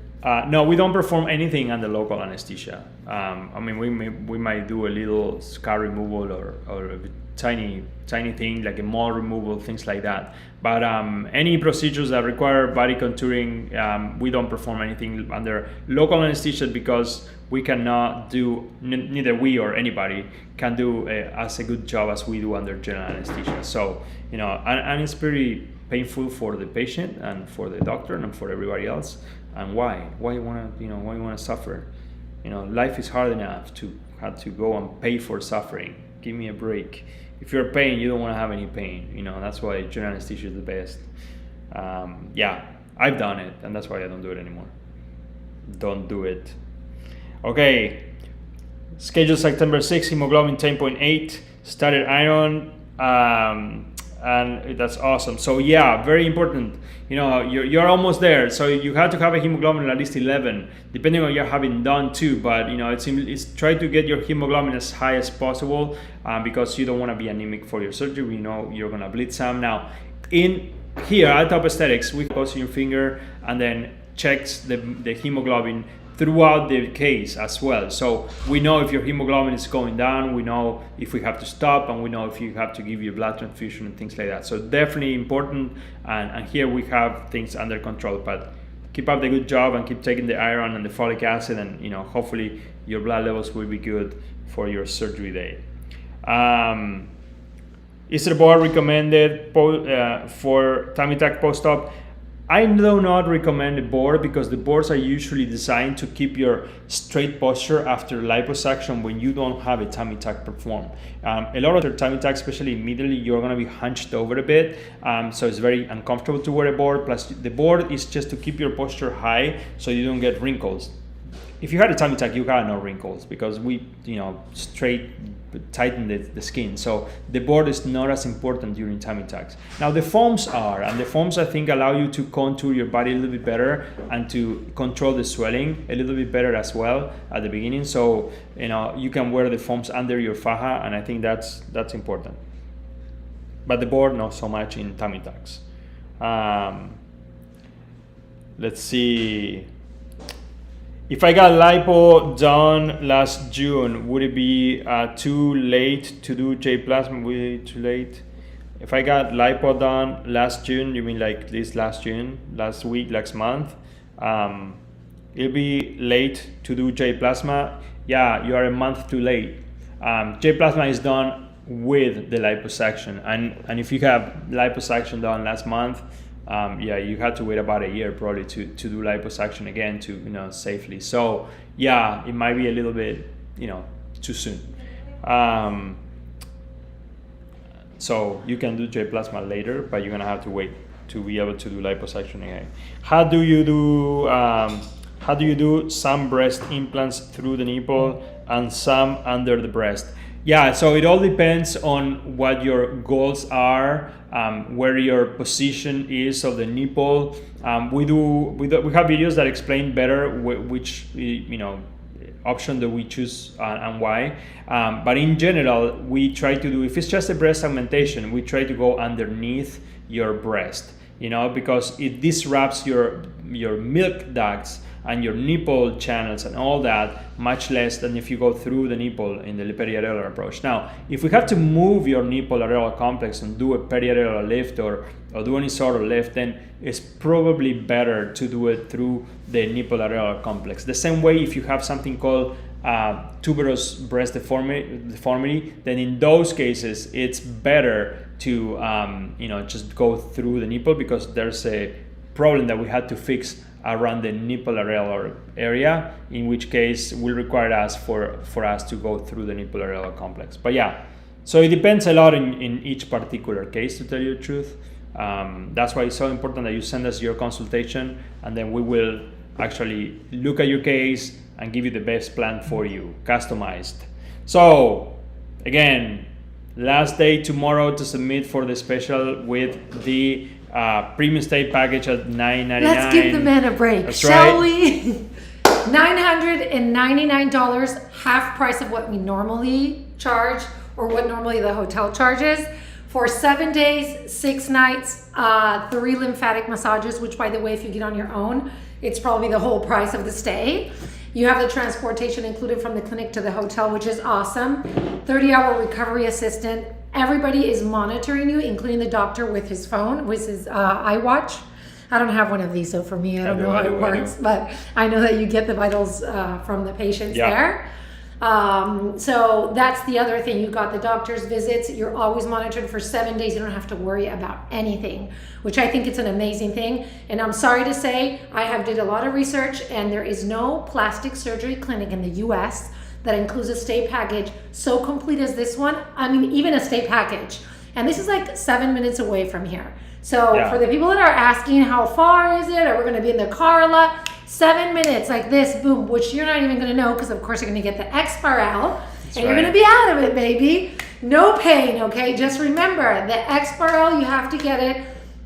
A: No, we don't perform anything under local anesthesia. I mean, we might do a little scar removal or a tiny thing like a mole removal, things like that. But any procedures that require body contouring, we don't perform anything under local anesthesia because we cannot do, neither we or anybody can do as a good job as we do under general anesthesia. So, and it's pretty painful for the patient and for the doctor and for everybody else. And why you want to suffer? Life is hard enough to have to go and pay for suffering. Give me a break. If you're pain, you don't want to have any pain. That's why general anesthesia is the best. Yeah, I've done it, and that's why I don't do it anymore. Don't do it. Okay. Schedule September 6, hemoglobin 10.8, started iron, and that's awesome. So yeah, very important. You're almost there. So you have to have a hemoglobin at least 11, depending on what you're having done too. But it's try to get your hemoglobin as high as possible because you don't want to be anemic for your surgery. We know you're gonna bleed some. Now, in here at Top Aesthetics, we pose your finger and then checks the hemoglobin throughout the case as well. So we know if your hemoglobin is going down, we know if we have to stop, and we know if you have to give you blood transfusion and things like that. So definitely important, and here we have things under control. But keep up the good job and keep taking the iron and the folic acid, and hopefully your blood levels will be good for your surgery day. Is the board recommended for tummy tuck post-op? I do not recommend the board because the boards are usually designed to keep your straight posture after liposuction when you don't have a tummy tuck performed. A lot of your tummy tucks, especially immediately, you're going to be hunched over a bit, so it's very uncomfortable to wear a board. Plus, the board is just to keep your posture high so you don't get wrinkles. If you had a tummy tuck, you got no wrinkles because we, straight tighten the skin. So the board is not as important during tummy tucks. Now the foams are, and the foams I think allow you to contour your body a little bit better and to control the swelling a little bit better as well at the beginning. So you can wear the foams under your faja, and I think that's important. But the board not so much in tummy tucks. Let's see. If I got lipo done last June, would it be too late to do J-plasma? Would it be too late? If I got lipo done last June, you mean like this last June, last week, last month? It'll be late to do J-plasma. Yeah, you are a month too late. J-plasma is done with the liposuction, and if you have liposuction done last month, you had to wait about a year probably to do liposuction again to safely. So yeah, it might be a little bit too soon. So you can do J-plasma later, but you're gonna have to wait to be able to do liposuction again. How do you do some breast implants through the nipple and some under the breast? Yeah, so it all depends on what your goals are, where your position is of the nipple. We have videos that explain better which option that we choose and why. But in general, we try to do, if it's just a breast augmentation, we try to go underneath your breast, because it disrupts your milk ducts and your nipple channels and all that much less than if you go through the nipple in the periareolar approach. Now, if we have to move your nipple areolar complex and do a periareolar lift or do any sort of lift, then it's probably better to do it through the nipple areolar complex. The same way if you have something called tuberous breast deformity, then in those cases it's better to just go through the nipple because there's a problem that we had to fix around the nipple areolar area, in which case will require us for us to go through the nipple areolar complex. But yeah, so it depends a lot in each particular case, to tell you the truth. That's why it's so important that you send us your consultation, and then we will actually look at your case and give you the best plan for you, customized. So again, Last day tomorrow to submit for the special with the premium stay package at $9.99.
B: Let's give the man a break,
A: That's
B: shall
A: right.
B: we? $999, half price of what we normally charge or what normally the hotel charges. For 7 days, 6 nights, 3 lymphatic massages, which by the way, if you get on your own, it's probably the whole price of the stay. You have the transportation included from the clinic to the hotel, which is awesome. 30-hour recovery assistant. Everybody is monitoring you, including the doctor with his phone, with his iWatch. I don't have one of these, so for me, I don't know how it works, but I know that you get the vitals from the patients there. So that's the other thing. You got the doctor's visits. You're always monitored for 7 days. You don't have to worry about anything, which I think it's an amazing thing. And I'm sorry to say, I have did a lot of research, and there is no plastic surgery clinic in the US that includes a stay package so complete as this one. I mean, even a stay package. And this is like 7 minutes away from here. So for the people that are asking how far is it, are we going to be in the car a lot? 7 minutes like this, boom, which you're not even going to know because of course you're going to get the Exparel and you're going to be out of it, baby. No pain, okay? Just remember, the Exparel, you have to get it.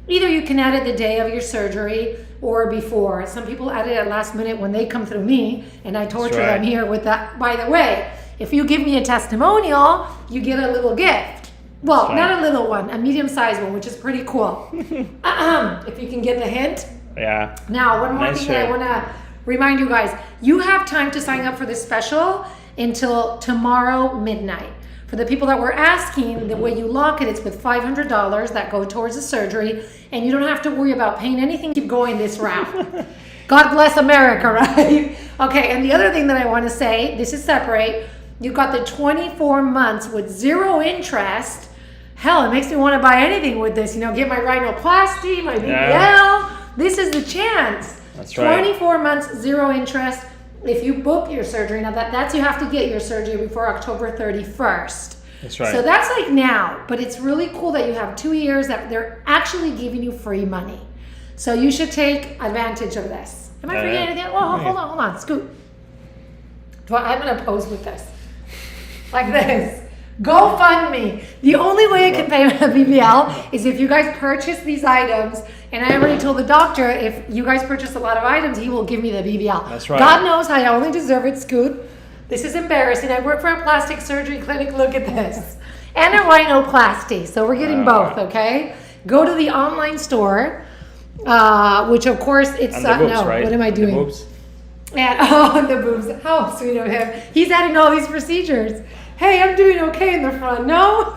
B: Either you can add it the day of your surgery or before. Some people add it at last minute when they come through me and I torture them here with that. By the way, if you give me a testimonial, you get a little gift. Well, not a little one, a medium-sized one, which is pretty cool. If you can get the hint.
A: Yeah.
B: Now, one more thing that I want to remind you guys. You have time to sign up for this special until tomorrow midnight. For the people that were asking, the way you lock it, it's with $500 that go towards the surgery, and you don't have to worry about paying anything. Keep going this route. God bless America, right? Okay, and the other thing that I want to say, this is separate. You've got the 24 months with 0 interest. Hell, it makes me want to buy anything with this. You know, get my rhinoplasty, my BBL. Yeah. This is the chance.
A: That's right.
B: 24 months, 0 interest. If you book your surgery, now that's you have to get your surgery before October 31st.
A: That's right.
B: So that's like now, but it's really cool that you have 2 years that they're actually giving you free money. So you should take advantage of this. Am I forgetting anything? Oh, hold on, scoot. I'm gonna pose with this. Like this. GoFundMe. The only way I can pay my BBL is if you guys purchase these items, and I already told the doctor if you guys purchase a lot of items, he will give me the BBL.
A: That's right.
B: God knows I only deserve it, Scoot. This is embarrassing. I work for a plastic surgery clinic. Look at this. And a rhinoplasty. So we're getting both, okay? Go to the online store, which of course it's
A: and the boobs,
B: no.
A: Right?
B: What am I doing?
A: The boobs.
B: And the boobs. How sweet of him. He's adding all these procedures. Hey, I'm doing okay in the front. No?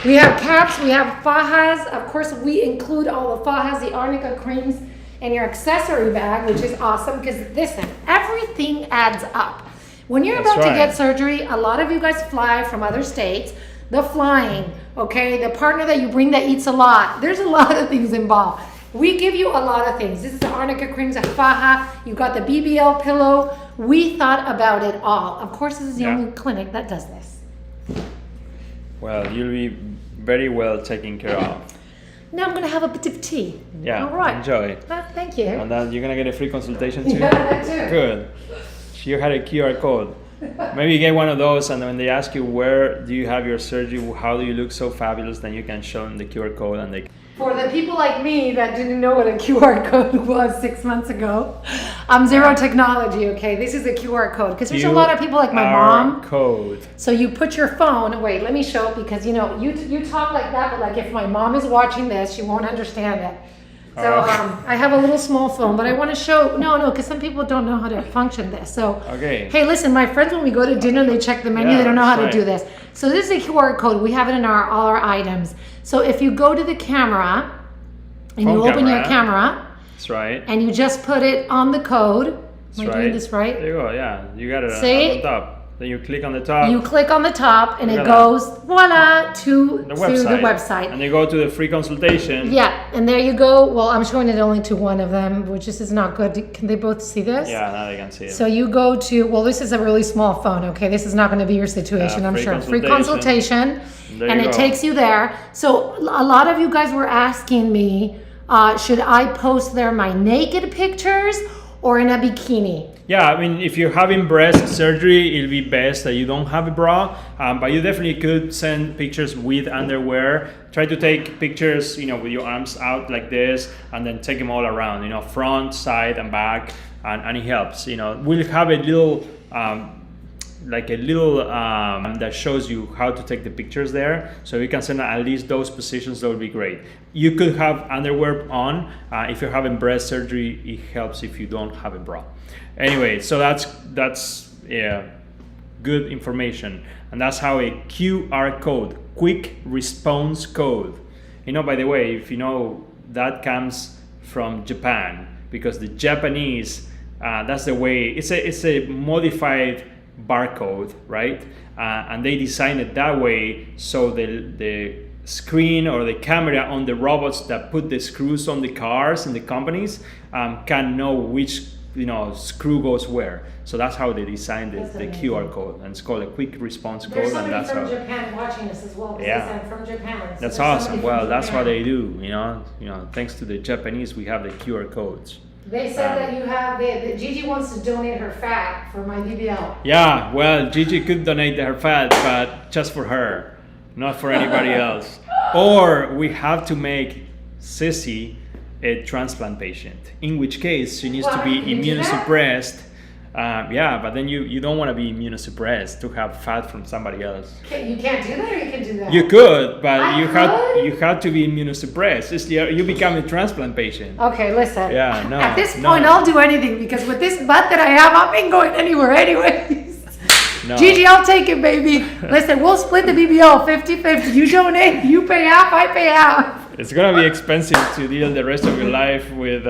B: We have caps, we have fajas. Of course, we include all the fajas, the arnica creams, and your accessory bag, which is awesome because listen, everything adds up. When you're about to get surgery, a lot of you guys fly from other states. The flying, okay? The partner that you bring that eats a lot. There's a lot of things involved. We give you a lot of things. This is the arnica creams, a faja. You got the BBL pillow. We thought about it all. Of course, this is the only clinic that does this.
A: Well, you'll be very well taken care of.
B: Now I'm gonna have a bit of tea.
A: Yeah.
B: All right.
A: Enjoy.
B: Thank you.
A: And then you're gonna get a free consultation too.
B: Yeah, that too.
A: Good. You had a QR code. Maybe you get one of those, and when they ask you where do you have your surgery, how do you look so fabulous, then you can show them the QR code, and they.
B: For the people like me that didn't know what a QR code was 6 months ago, I'm zero technology, okay? This is a QR code because there's a lot of people like my mom.
A: Code.
B: So you put your phone, wait, let me show it because you know, you talk like that, but like if my mom is watching this, she won't understand it. So I have a little small phone, but I want to show, no, because some people don't know how to function this. So, hey, listen, my friends, when we go to dinner, they check the menu, they don't know how to do this. So this is a QR code. We have it in all our items. So if you go to the camera and you open your camera,
A: that's right,
B: and you just put it on the code. Am I doing this right?
A: There you go, yeah. You got it on the top. Then you click on the top.
B: You click on the top and it goes, voila, to the website.
A: And you go to the free consultation.
B: Yeah, and there you go. Well, I'm showing it only to one of them, which is not good. Can they both see this?
A: Yeah, now they can see it.
B: So you go to, well, this is a really small phone, okay? This is not going to be your situation, I'm sure. Free consultation. And it takes you there. So a lot of you guys were asking me, should I post there my naked pictures or in a bikini?
A: Yeah, I mean, if you're having breast surgery, it'll be best that you don't have a bra, but you definitely could send pictures with underwear. Try to take pictures, with your arms out like this, and then take them all around, front, side, and back, and it helps. We'll have a little, that shows you how to take the pictures there. So you can send at least those positions. That would be great. You could have underwear on. If you're having breast surgery, it helps if you don't have a bra. Anyway, so that's good information, and that's how a QR code, quick response code. By the way, if that comes from Japan, because the Japanese, that's the way. It's a modified barcode, right? And they designed it that way so the screen or the camera on the robots that put the screws on the cars and the companies can know which screw goes where. So that's how they designed the QR code, and it's called a quick response code.
B: There's
A: And that's
B: somebody
A: how.
B: from Japan watching us as well.
A: Yeah.
B: I'm from Japan. So
A: That's
B: there's
A: awesome.
B: somebody
A: Well,
B: from
A: that's what
B: Japan.
A: they do. Thanks to the Japanese, we have the QR codes.
B: They said that you have, that Gigi wants to donate her fat for my BBL.
A: Yeah, well, Gigi could donate her fat, but just for her, not for anybody else. Or we have to make Sissy a transplant patient, in which case she needs to be
B: Can you do that?
A: immunosuppressed. Yeah, but then you don't want to be immunosuppressed to have fat from somebody else.
B: You can't do that, or you can do that?
A: You could, but
B: I
A: you
B: could?
A: had to be immunosuppressed. You become a transplant patient.
B: Okay, listen.
A: Yeah, no,
B: At this
A: no.
B: point, I'll do anything, because with this butt that I have, I ain't going anywhere anyways.
A: No.
B: Gigi, I'll take it, baby. Listen, we'll split the BBL 50-50. You donate, you pay half, I pay half.
A: It's gonna be expensive to deal the rest of your life with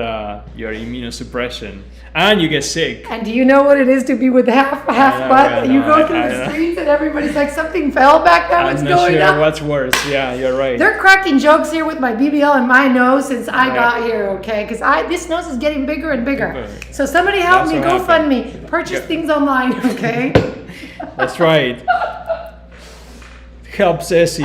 A: your immunosuppression, and you get sick.
B: And do you know what it is to be with half butt? You go through the streets and everybody's like, something fell back there. What's
A: I'm not
B: going
A: sure
B: on?
A: what's worse. Yeah, you're right.
B: They're cracking jokes here with my BBL and my nose since I
A: Yeah.
B: got here, okay? Because this nose is getting bigger and bigger.
A: Bigger.
B: So somebody help
A: That's
B: me,
A: what happened.
B: GoFundMe, purchase things online, okay?
A: That's right. Help Ceci.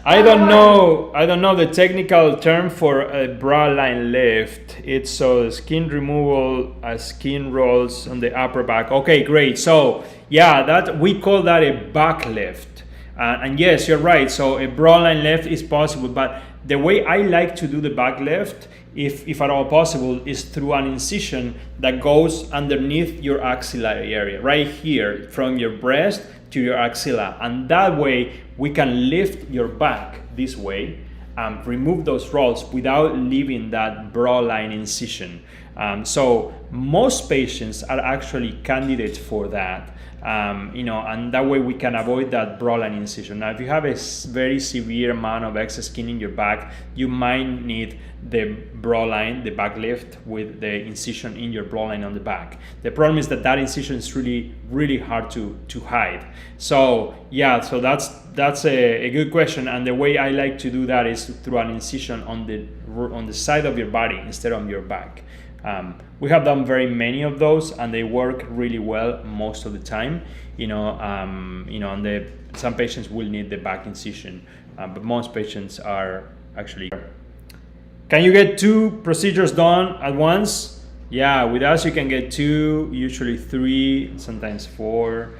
A: I don't know the technical term for a bra line lift. It's so skin removal as skin rolls on the upper back. Okay, great. So yeah, that we call that a back lift. And yes, you're right. So a bra line lift is possible, but the way I like to do the back lift, if at all possible, is through an incision that goes underneath your axillary area, right here, from your breast to your axilla. And that way we can lift your back this way and remove those rolls without leaving that bra line incision. So most patients are actually candidates for that. And that way we can avoid that bra line incision. Now, if you have a very severe amount of excess skin in your back, you might need the bra line, the back lift with the incision in your bra line on the back. The problem is that incision is really, really hard to hide. So yeah, so that's a good question. And the way I like to do that is through an incision on the side of your body instead of your back. We have done very many of those, and they work really well most of the time. And some patients will need the back incision, but most patients are actually. Can you get 2 procedures done at once? Yeah, with us you can get 2, usually 3, sometimes 4.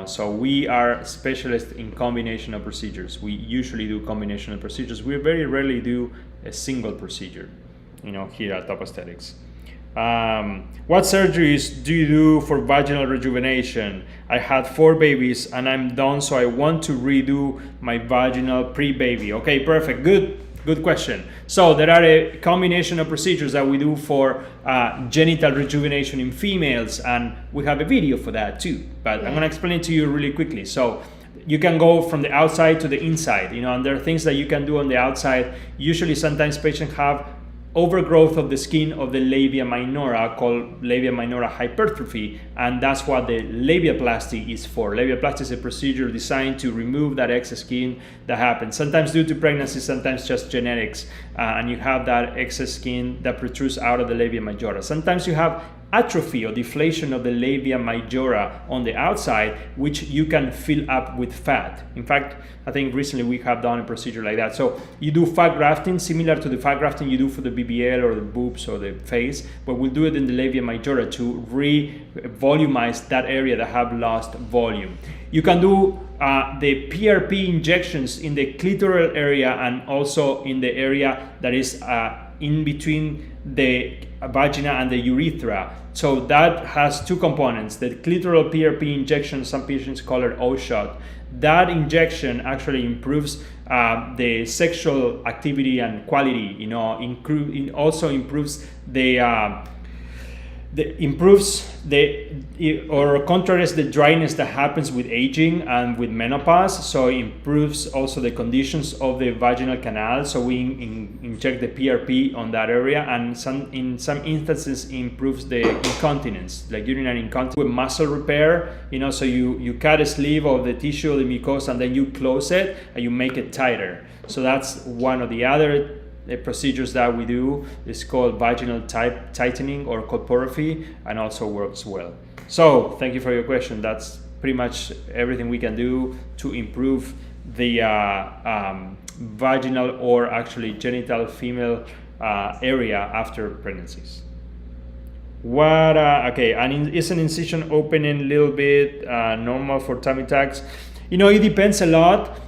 A: So we are specialists in combination of procedures. We usually do combination of procedures. We very rarely do a single procedure, here at Top Aesthetics. What surgeries do you do for vaginal rejuvenation? I had 4 babies and I'm done, so I want to redo my vaginal pre-baby. Okay, perfect. Good question. So there are a combination of procedures that we do for genital rejuvenation in females, and we have a video for that too. But I'm going to explain it to you really quickly. So you can go from the outside to the inside, and there are things that you can do on the outside. Usually, sometimes patients have overgrowth of the skin of the labia minora, called labia minora hypertrophy, and that's what the labiaplasty is for. Labiaplasty is a procedure designed to remove that excess skin that happens, sometimes due to pregnancy, sometimes just genetics, and you have that excess skin that protrudes out of the labia majora. Sometimes you have atrophy or deflation of the labia majora on the outside, which you can fill up with fat. In fact, I think recently we have done a procedure like that. So you do fat grafting, similar to the fat grafting you do for the BBL or the boobs or the face, but we'll do it in the labia majora to re-volumize that area that have lost volume. You can do the PRP injections in the clitoral area and also in the area that is in between the vagina and the urethra. So that has two components. The clitoral PRP injection, some patients call it O-shot. That injection actually improves the sexual activity and quality. You know, it also improves or contrasts the dryness that happens with aging and with menopause. So it improves also the conditions of the vaginal canal. So we inject the PRP on that area, and in some instances improves the incontinence, like urinary incontinence. With muscle repair, you know, so you cut a sleeve of the tissue of the mucosa and then you close it and you make it tighter. So that's one of the other procedures that we do. Is called vaginal tightening or colporrhaphy, and also works well. So thank you for your question. That's pretty much everything we can do to improve the vaginal or actually genital female area after pregnancies. Okay, and is an incision opening a little bit normal for tummy tucks? You know, it depends a lot.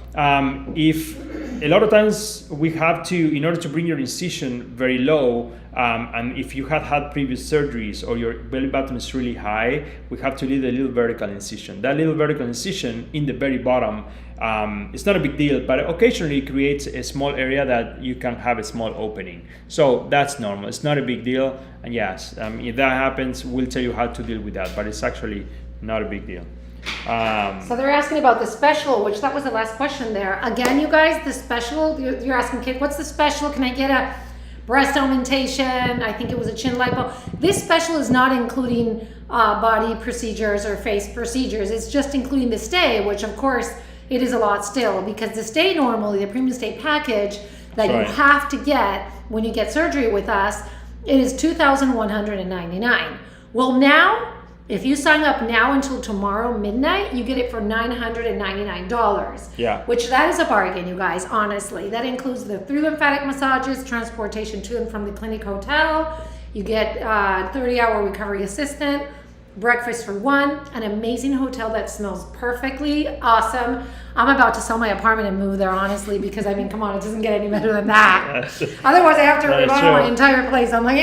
A: If a lot of times we have to, in order to bring your incision very low, and if you have had previous surgeries or your belly button is really high, we have to leave a little vertical incision. That little vertical incision in the very bottom, it's not a big deal, but occasionally it creates a small area that you can have a small opening. So that's normal. It's not a big deal. And yes, if that happens, we'll tell you how to deal with that, but it's actually not a big deal.
B: So they're asking about the special, which that was the last question there. Again, you guys, the special, you're asking, Kate, what's the special? Can I get a breast augmentation? I think it was a chin lipo. This special is not including body procedures or face procedures. It's just including the stay, which of course it is a lot still, because the stay normally, the premium stay package that you have to get when you get surgery with us, it is $2,199. Well, now, if you sign up now until tomorrow midnight, you get it for $999.
A: Yeah.
B: Which that is a bargain, you guys, honestly. That includes the 3 lymphatic massages, transportation to and from the clinic hotel. You get 30-hour recovery assistant, breakfast for 1, an amazing hotel that smells perfectly awesome. I'm about to sell my apartment and move there, honestly, because I mean, come on, it doesn't get any better than that. Otherwise, I have to remodel my entire place. I'm like,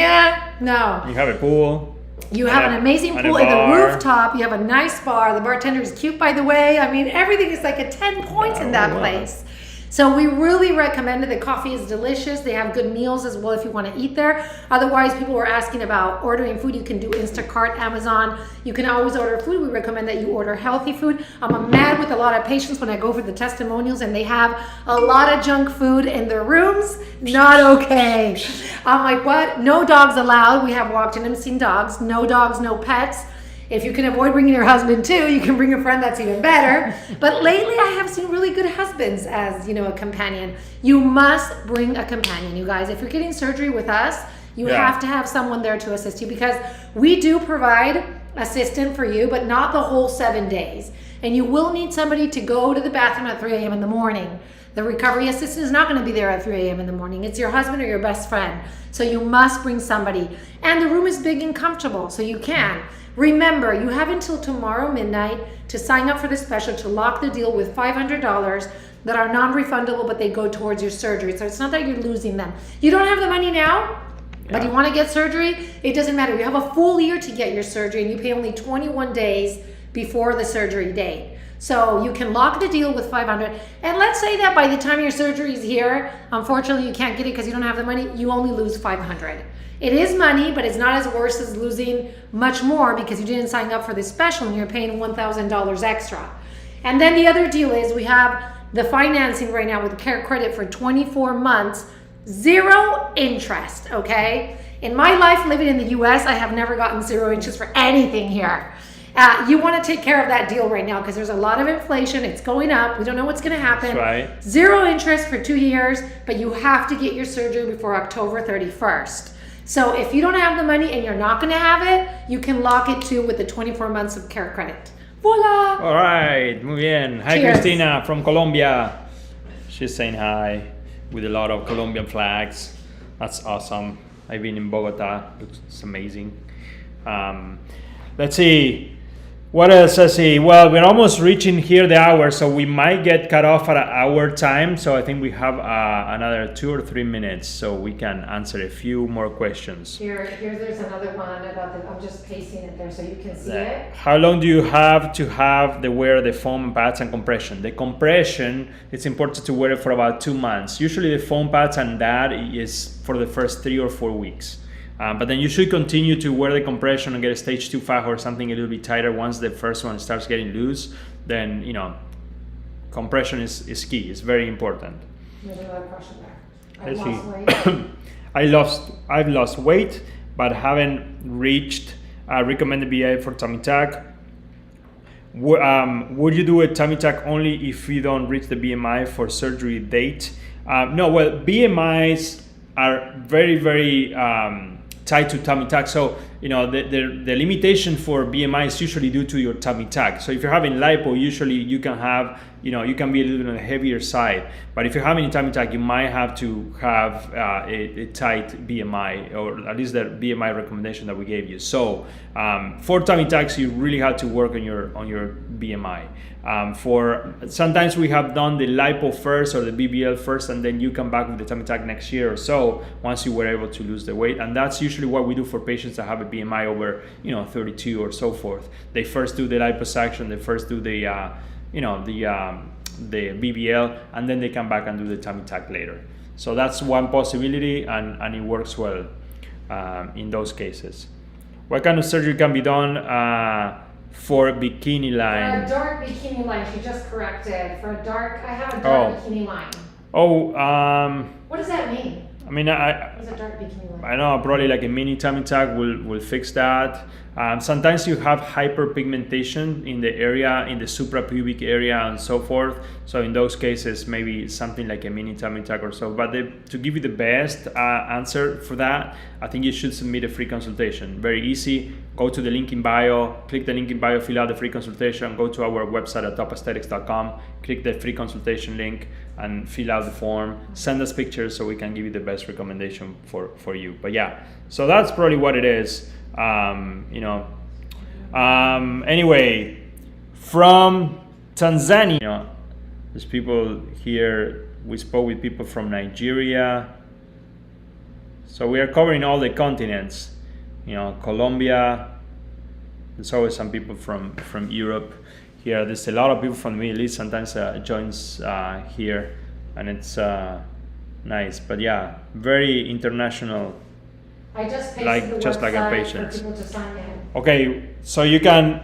B: no.
A: You have a pool.
B: You have an amazing pool in the rooftop. You have a nice bar. The bartender is cute, by the way. I mean, everything is like a 10 points in that place. So we really recommend it. The coffee is delicious. They have good meals as well if you want to eat there. Otherwise, people were asking about ordering food. You can do Instacart, Amazon. You can always order food. We recommend that you order healthy food. I'm mad with a lot of patients when I go for the testimonials and they have a lot of junk food in their rooms. Not okay. I'm like, what? No dogs allowed. We have walked in and seen dogs. No dogs, no pets. If you can avoid bringing your husband too, you can bring a friend, that's even better. But lately I have seen really good husbands as, you know, a companion. You must bring a companion, you guys. If you're getting surgery with us, you have to have someone there to assist you, because we do provide assistance for you, but not the whole 7 days. And you will need somebody to go to the bathroom at 3 a.m. in the morning. The recovery assistant is not going to be there at 3 a.m. in the morning. It's your husband or your best friend. So you must bring somebody. And the room is big and comfortable, so you can. Remember, you have until tomorrow midnight to sign up for the special, to lock the deal with $500 that are non-refundable, but they go towards your surgery. So it's not that you're losing them. You don't have the money now, but you want to get surgery, it doesn't matter. You have a full year to get your surgery, and you pay only 21 days before the surgery date. So you can lock the deal with $500. And let's say that by the time your surgery is here, unfortunately you can't get it because you don't have the money, you only lose $500. It is money, but it's not as worse as losing much more because you didn't sign up for this special and you're paying $1,000 extra. And then the other deal is we have the financing right now with Care Credit for 24 months, 0 interest, okay? In my life living in the US, I have never gotten 0 interest for anything here. You want to take care of that deal right now because there's a lot of inflation. It's going up. We don't know what's going to happen.
A: That's right. 0
B: interest for 2 years, but you have to get your surgery before October 31st. So if you don't have the money and you're not going to have it, you can lock it too with the 24 months of care credit. Voila!
A: All right, muy bien. Hi,
B: Cheers.
A: Cristina from Colombia. She's saying hi with a lot of Colombian flags. That's awesome. I've been in Bogota. It's amazing. Let's see. What else? Let's see. Well, we're almost reaching here the hour, so we might get cut off at our time. So I think we have another 2 or 3 minutes, so we can answer a few more questions.
B: There's another one about I'm just pasting it there so you can see it.
A: How long do you have to wear the foam pads and compression? The compression, it's important to wear it for about 2 months. Usually the foam pads and that is for the first 3 or 4 weeks. But then you should continue to wear the compression and get a stage 2 faja or something a little bit tighter once the first one starts getting loose. Then, compression is key. It's very important.
B: There's another question there.
A: Let's
B: see.
A: I've lost weight, but haven't reached recommended BMI for tummy tuck. Would you do a tummy tuck only if you don't reach the BMI for surgery date? No, well, BMIs are very, very tied to tummy tuck. So, the limitation for BMI is usually due to your tummy tuck. So if you're having lipo, usually you can have, you can be a little bit on the heavier side. But if you're having a tummy tuck, you might have to have a tight BMI, or at least the BMI recommendation that we gave you. So for tummy tucks, you really have to work on your BMI. For sometimes we have done the lipo first or the BBL first, and then you come back with the tummy tuck next year or so once you were able to lose the weight. And that's usually what we do for patients that have a BMI over 32 or so forth. They first do the liposuction, they first do the BBL, and then they come back and do the tummy tuck later. So that's one possibility, and it works well in those cases. What kind of surgery can be done for bikini line?
B: For a dark bikini line, she just corrected. For a dark, I have a dark bikini line. What does that mean?
A: I mean,
B: What's a dark bikini line?
A: I know probably like a mini tummy tuck will fix that. Sometimes you have hyperpigmentation in the area, in the suprapubic area and so forth. So in those cases, maybe something like a mini tummy tuck or so. But to give you the best answer for that, I think you should submit a free consultation. Very easy. Go to the link in bio, click the link in bio, fill out the free consultation, go to our website at topaesthetics.com, click the free consultation link and fill out the form, send us pictures so we can give you the best recommendation for you. But yeah, so that's probably what it is. Anyway, from Tanzania, there's people here. We spoke with people from Nigeria. So we are covering all the continents. Colombia. There's always some people from Europe here. There's a lot of people from the Middle East sometimes joins here, and it's nice. But yeah, very international.
B: I just pasted
A: just like our
B: website
A: patients.
B: for people to sign in.
A: Okay, so you can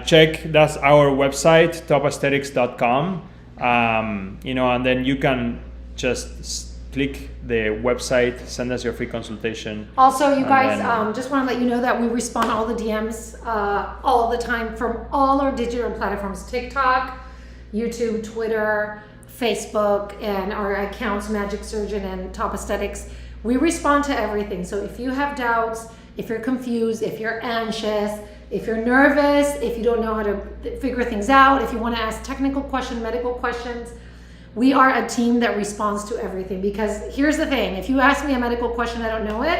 A: check. That's our website, topaesthetics.com. And then you can just click the website, send us your free consultation.
B: Also, you guys, just want to let you know that we respond all the DMs all the time from all our digital platforms: TikTok, YouTube, Twitter, Facebook, and our accounts, Magic Surgeon and Top Aesthetics. We respond to everything. So if you have doubts, if you're confused, if you're anxious, if you're nervous, if you don't know how to figure things out, if you want to ask technical questions, medical questions, we are a team that responds to everything. Because here's the thing, if you ask me a medical question, I don't know it,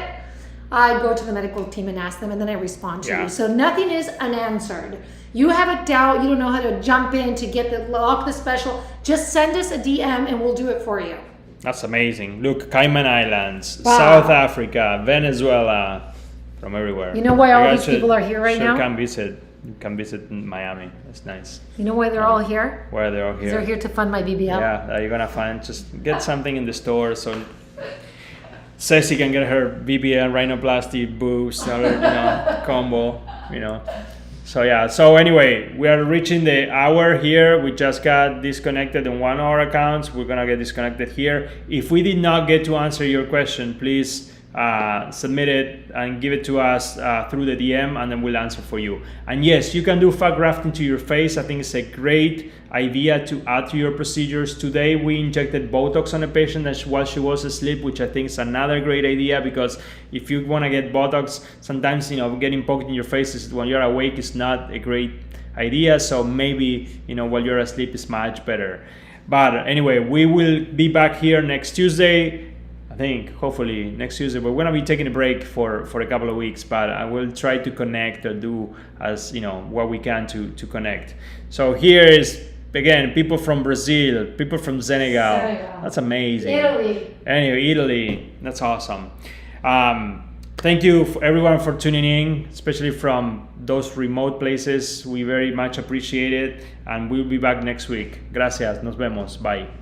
B: I go to the medical team and ask them, and then I respond to you. So nothing is unanswered. You have a doubt, you don't know how to jump in to lock the special, just send us a DM and we'll do it for you.
A: That's amazing. Look, Cayman Islands,
B: Wow.
A: South Africa, Venezuela, from everywhere.
B: You know why all these
A: guys
B: people are here right now?
A: Come visit. You can visit Miami. That's nice.
B: You know why they're all here?
A: Why they're all here?
B: They're here to fund my BBL.
A: Yeah, you're gonna find. Just get something in the store so Ceci can get her BBL rhinoplasty boost or combo. So yeah. So anyway, we are reaching the hour here. We just got disconnected on one of our accounts. We're gonna get disconnected here. If we did not get to answer your question, please submit it and give it to us through the DM, and then we'll answer for you. And yes, you can do fat grafting to your face. I think it's a great idea to add to your procedures. Today we injected Botox on a patient while she was asleep, which I think is another great idea, because if you want to get Botox, sometimes getting poked in your face when you're awake is not a great idea. So maybe while you're asleep is much better. But anyway, we will be back here next Tuesday. I think hopefully next Tuesday, but we're gonna be taking a break for a couple of weeks, but I will try to connect or do as what we can to connect. So here is again people from Brazil, people from Senegal. That's amazing.
B: Italy.
A: Anyway, Italy. That's awesome. Thank you everyone for tuning in, especially from those remote places. We very much appreciate it, and we'll be back next week. Gracias. Nos vemos. Bye.